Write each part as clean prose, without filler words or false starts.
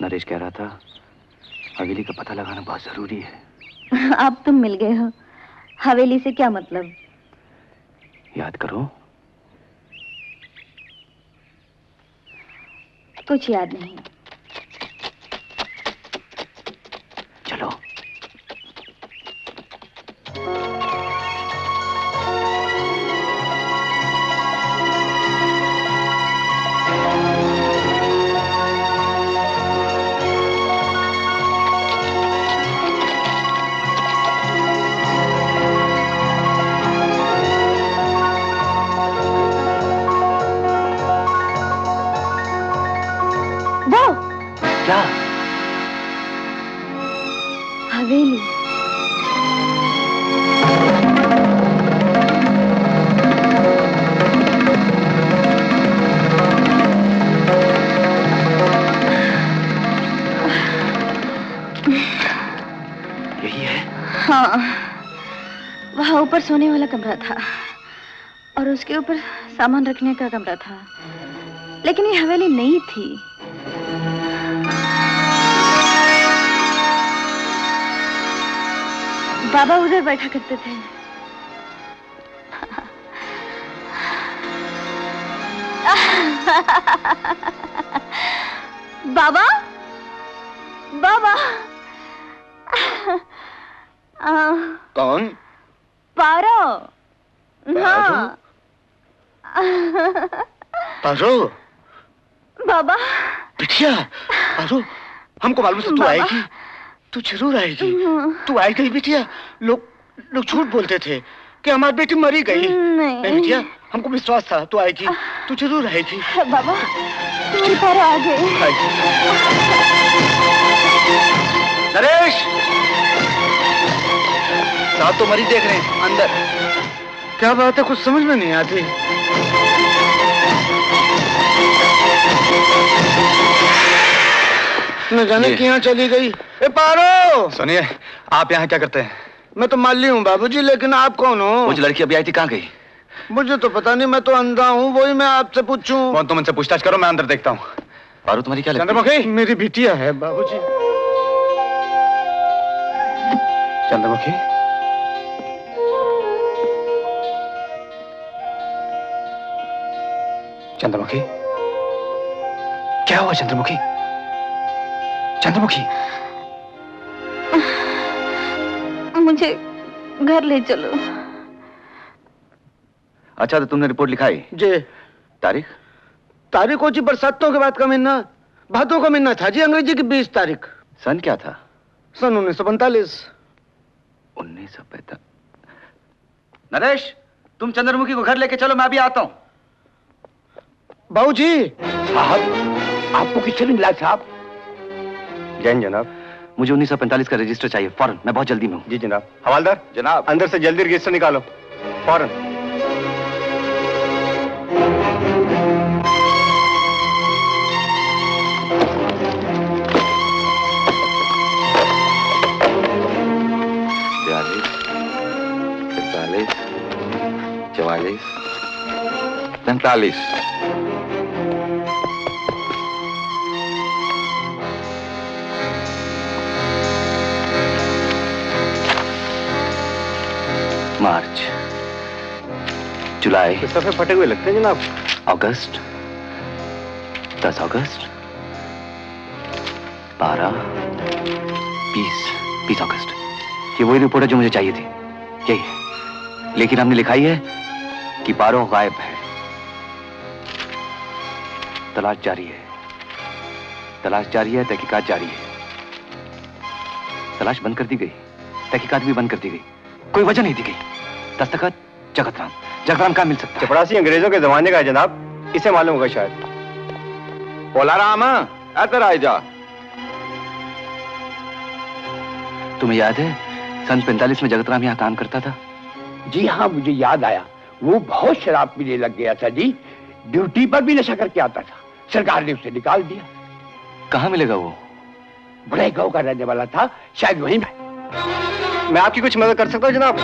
नरेश कह रहा था हवेली का पता लगाना बहुत जरूरी है। अब तुम मिल गए हो, हवेली से क्या मतलब? याद करो। कुछ याद नहीं। चलो। क्या? हवेली। यही है? हाँ, वहाँ ऊपर सोने वाला कमरा था और उसके ऊपर सामान रखने का कमरा था, लेकिन ये हवेली नहीं थी। बाबा उधर बैठा करते थे। बाबा, बाबा। कौन? पारो। हाँ। पारो? बाबा। बिटिया, पारो, हमको मालूम था तू आएगी। तू जरूर आएगी। तू आई गई बिटिया। लोग झूठ बोलते थे कि हमारी बेटी मरी गई। नहीं बिटिया, हमको विश्वास था तू आएगी। तू जरूर आएगी। बाबा, मेरी पारो आ गई। नरेश, साहब तो मरीज देख रहे हैं अंदर। क्या बात है, कुछ समझ में नहीं आती। न जाने कि यहाँ चली गई। ए पारो! सुनिए, आप यहाँ क्या करते हैं? मैं तो माली हूँ बाबूजी, लेकिन आप कौन हो? वो जो लड़की अभी आई थी, कहाँ गई? मुझे तो पता नहीं, मैं तो अंधा हूँ, वही मैं आपसे पूछूं। कौन? तुम उनसे पूछताछ करो, मैं अंदर देखता हूँ। पारो, तुम्हारी क्या लगती है? चंद्रमुखी, मेरी बिटिया है बाबूजी। चंद्रमुखी, चंद्रमुखी, क्या हुआ चंद्रमुखी? चंद्रमुखी, मुझे घर ले चलो। अच्छा, तो तुमने रिपोर्ट लिखाई? जी। तारीख? तारीख हो जी बरसातों के बाद का महीना, भादों का महीना था जी, अंग्रेजी की 20 तारीख। सन क्या था? सन 1945। 1945। नरेश, तुम चंद्रमुखी को घर लेके चलो, मैं अभी आता हूँ। बाबूजी। साहब, आपको किससे मिला साहब? जैन जनाब, मुझे 1945 का रजिस्टर चाहिए फौरन, मैं बहुत जल्दी में हूँ। जी जनाब। हवालदार जनाब, अंदर से जल्दी रजिस्टर निकालो फौरन। चवालीस, 45। मार्च, जुलाई, सफे फटे हुए लगते हैं जनाब। अगस्त, 10 अगस्त, 12, 20 अगस्त। ये वही रिपोर्ट है जो मुझे चाहिए थी, यही है। लेकिन हमने लिखाई है कि पारो गायब है। तलाश जारी है, तलाश जारी है, तहकीकात जारी है। तलाश बंद कर दी गई, तहकीकात भी बंद कर दी गई, कोई वजह नहीं दी गई। दस्तखत जगतराम। जगतराम कहाँ मिल सकता है? चपड़ासी अंग्रेजों के जमाने का है जनाब, इसे मालूम होगा शायद। बोला राम, ऐतर आ जा। तुम्हें याद है सन 45 में जगतराम यहाँ काम करता था? जी हाँ, मुझे याद आया। वो बहुत शराब पीने लग गया था जी, ड्यूटी पर भी नशा करके आता था, सरकार ने उसे निकाल दिया। कहाँ मिलेगा वो? बड़े गांव का रहने वाला था, शायद वहीं। मैं आपकी कुछ मदद कर सकता हूँ जनाब?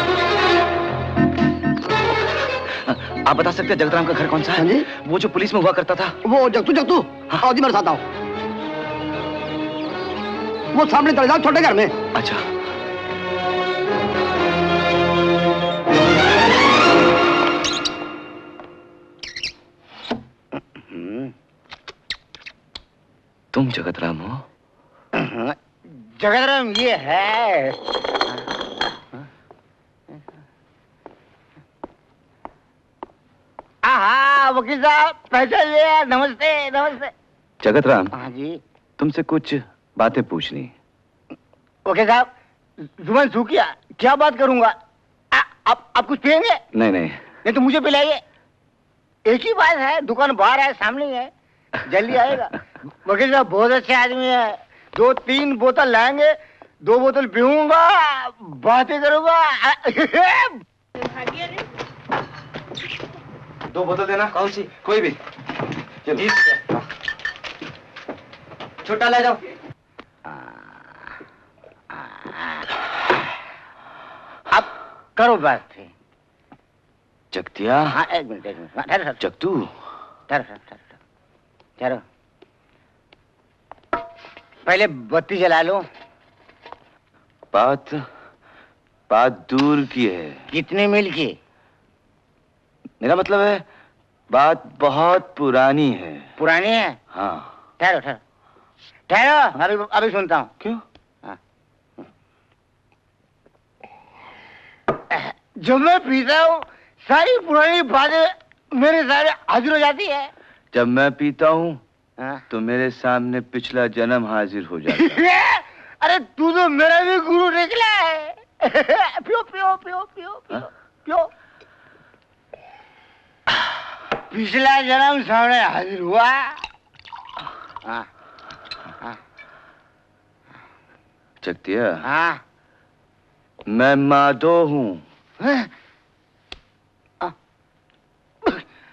आप बता सकते हैं जगतराम का घर कौन सा है? वो जो पुलिस में हुआ करता था। वो जगतू। हाँ जी, मैं साथ आओ। वो सामने चले जाओ छोटे घर में। अच्छा। तुम जगतराम हो? जगतराम ये है। हाँ वकील साहब पहचान लिया। नमस्ते नमस्ते। जगतराम। हाँ जी। तुमसे कुछ बातें पूछनी। वकील साहब जुबान सूखिया, क्या बात करूंगा? आप कुछ पिएंगे? नहीं नहीं। नहीं तो मुझे पिलाइए। एक ही बात है, दुकान बाहर है, सामने ही है, जल्दी आएगा। वकील साहब बहुत अच्छे आदमी है। 2-3 बोतल लाएंगे, 2 बोतल पीऊंगा, बातें करूंगा। 2 बोतल देना। कौन सी? कोई भी। छोटा ले जाओ। अब करो बात। जगतिया। हाँ एक मिनट। जगतू। ठहरो। पहले बत्ती जला लो। बात दूर की है। कितने मील की? मेरा मतलब है बात बहुत पुरानी है। पुरानी है? हाँ। ठहरो, अभी सुनता हूँ। क्यों? हाँ। जब मैं पीता हूँ सारी पुरानी बातें मेरे सामने हाजिर हो जाती है। जब मैं पीता हूँ हाँ? तो मेरे सामने पिछला जन्म हाजिर हो जाता है। अरे तू तो मेरा भी गुरु निकला है। पियो। पिछला जन्म सामने हाजिर हुआ। हाँ। जगतिया। हाँ। मैं माधो हूँ।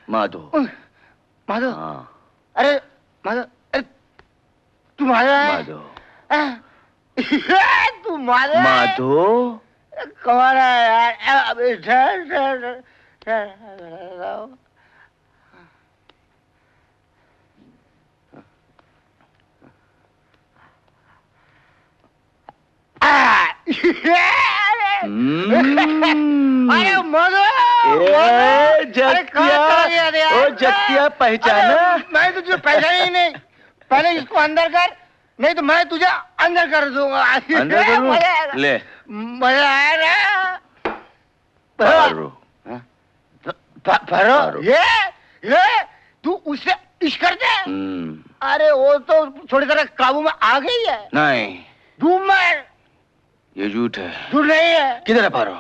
माधो। हाँ। अरे तू माधो है? माधो। तू माधो है? माधो। कौन है यार? अभी ठहर। अरे मधु। जगतिया पहचाना? मैं तुझे पहचाना ही नहीं। पहले इसको अंदर कर, नहीं तो मैं तुझे अंदर कर दूंगा। अंदर करूं? ले। मजा आया ना? पारो। ये तू उससे इश्क करते है? अरे वो तो थोड़ी तरह काबू में आ गई है। नहीं। धूम मार। ये झूठ है। झूठ नहीं है। किधर है पारो?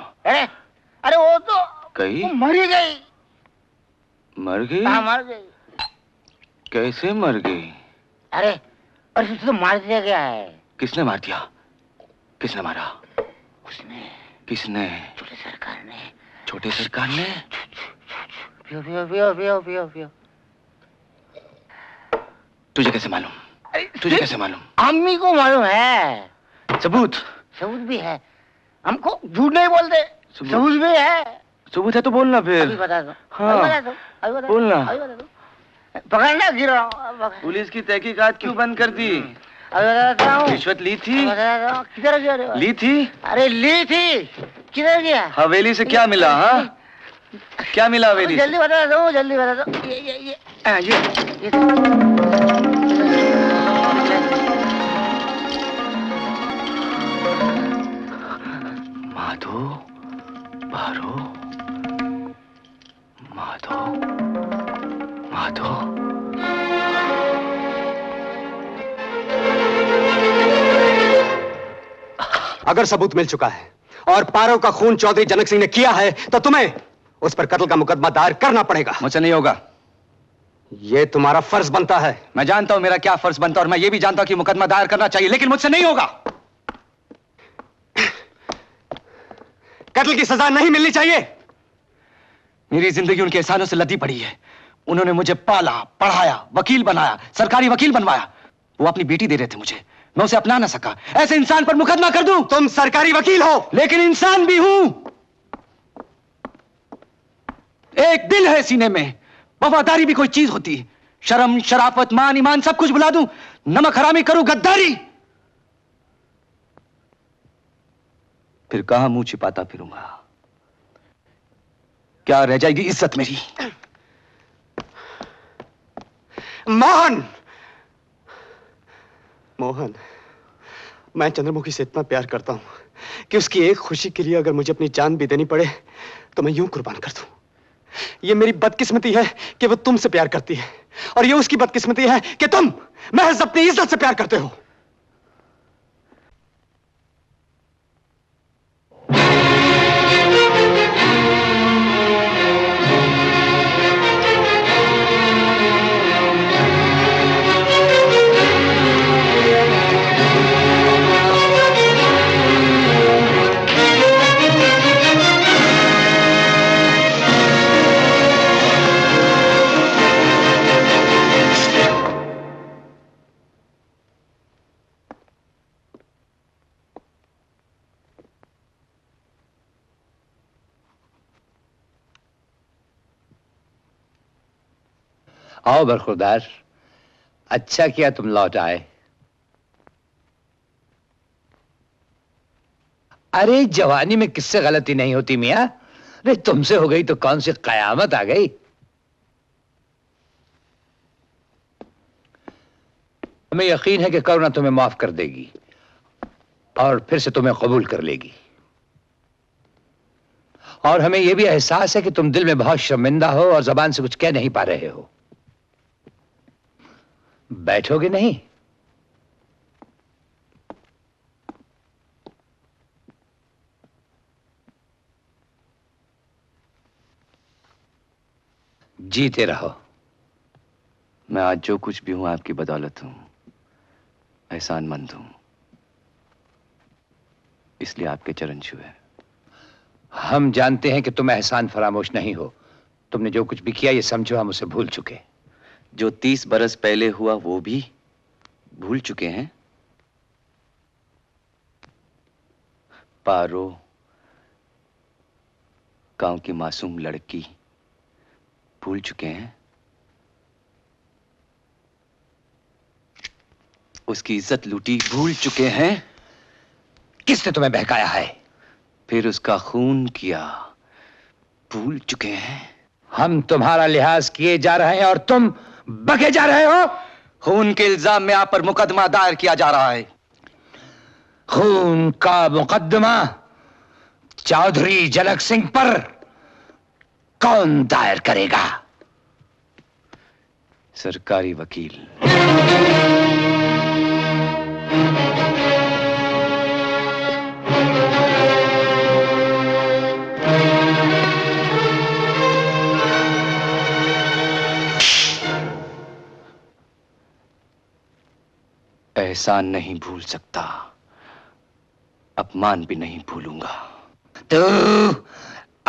अरे वो तो कहीं मर ही गई। मर गई? हाँ मर गई। कैसे मर गई? अरे तुझे तो मार दिया गया है। किसने मार दिया? किसने मारा? उसने। किसने? छोटे सरकार ने। छोटे सरकार ने? पियो। तुझे कैसे मालूम? तुझे कैसे मालूम? अम्मी को मालूम है। सबूत भी है। हमको झूठ नहीं बोलते। सबूत भी है। सबूत है तो बोलना फिर। अभी बता दो। हाँ। अभी बता दो। बोलना। अभी बता दो। पकड़ना गिरा। पुलिस की तहकीकात क्यों बंद कर दी? अभी बताता हूँ। रिश्वत ली थी? किधर गया? ली थी? अरे ली थी। किधर गया? हवेली से क्या मिला? हाँ क्या मिला हवेली? जल्दी बता दो, जल्दी बता दो। ये माधो। पारो। माधो। अगर सबूत मिल चुका है और पारो का खून चौधरी जनक सिंह ने किया है तो तुम्हें उस पर कत्ल का मुकदमा दायर करना पड़ेगा। मुझसे नहीं होगा। यह तुम्हारा फर्ज बनता है। मैं जानता हूं मेरा क्या फर्ज बनता है और मैं ये भी जानता हूं कि मुकदमा दायर करना चाहिए, लेकिन मुझसे नहीं होगा। कत्ल की सजा नहीं मिलनी चाहिए। मेरी जिंदगी उनके एहसानों से लदी पड़ी है। उन्होंने मुझे पाला, पढ़ाया, वकील बनाया, सरकारी वकील बनवाया। वो अपनी बेटी दे रहे थे मुझे, मैं उसे अपना ना सका। ऐसे इंसान पर मुकदमा कर दूं? तुम सरकारी वकील हो लेकिन इंसान भी हूं। एक दिल है सीने में, वफादारी भी कोई चीज होती। शर्म, शराफत, मान, ईमान सब कुछ भुला दूं, नमक हरामी करूं, गद्दारी। फिर कहां मुंह छिपाता फिरूंगा? क्या रह जाएगी इज्जत मेरी? मोहन, मोहन, मैं चंद्रमुखी से इतना प्यार करता हूं कि उसकी एक खुशी के लिए अगर मुझे अपनी जान भी देनी पड़े तो मैं यूं कुर्बान कर दूं। ये मेरी बदकिस्मती है कि वो तुमसे प्यार करती है, और ये उसकी बदकिस्मती है कि तुम महज अपनी इज्जत से प्यार करते हो। आओ बरखुरदार, अच्छा किया तुम लौट आए। अरे जवानी में किससे गलती नहीं होती मियां? अरे तुमसे हो गई तो कौन सी कयामत आ गई। हमें यकीन है कि करुणा तुम्हें माफ कर देगी और फिर से तुम्हें कबूल कर लेगी। और हमें यह भी एहसास है कि तुम दिल में बहुत शर्मिंदा हो और जबान से कुछ कह नहीं पा रहे हो। बैठोगे नहीं? जीते रहो। मैं आज जो कुछ भी हूं आपकी बदौलत हूं, एहसानमंद हूं, इसलिए आपके चरण छुए। हम जानते हैं कि तुम एहसान फरामोश नहीं हो। तुमने जो कुछ भी किया ये समझो हम उसे भूल चुके। जो 30 बरस पहले हुआ वो भी भूल चुके हैं? पारो, गांव की मासूम लड़की, भूल चुके हैं? उसकी इज्जत लूटी, भूल चुके हैं? किसने तुम्हें बहकाया है? फिर उसका खून किया, भूल चुके हैं? हम तुम्हारा लिहाज किए जा रहे हैं और तुम बके जा रहे हो। खून के इल्जाम में आप पर मुकदमा दायर किया जा रहा है। खून का मुकदमा चौधरी जनक सिंह पर कौन दायर करेगा? सरकारी वकील। एहसान नहीं भूल सकता, अपमान भी नहीं भूलूंगा। तो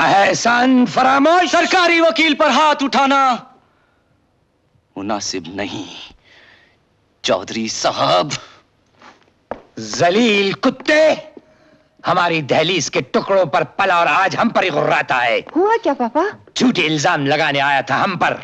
एहसान फरामोश। सरकारी वकील पर हाथ उठाना मुनासिब नहीं चौधरी साहब। जलील कुत्ते, हमारी दहलीज के टुकड़ों पर पला और आज हम पर ही गुर्राता है। हुआ क्या पापा? झूठे इल्जाम लगाने आया था हम पर।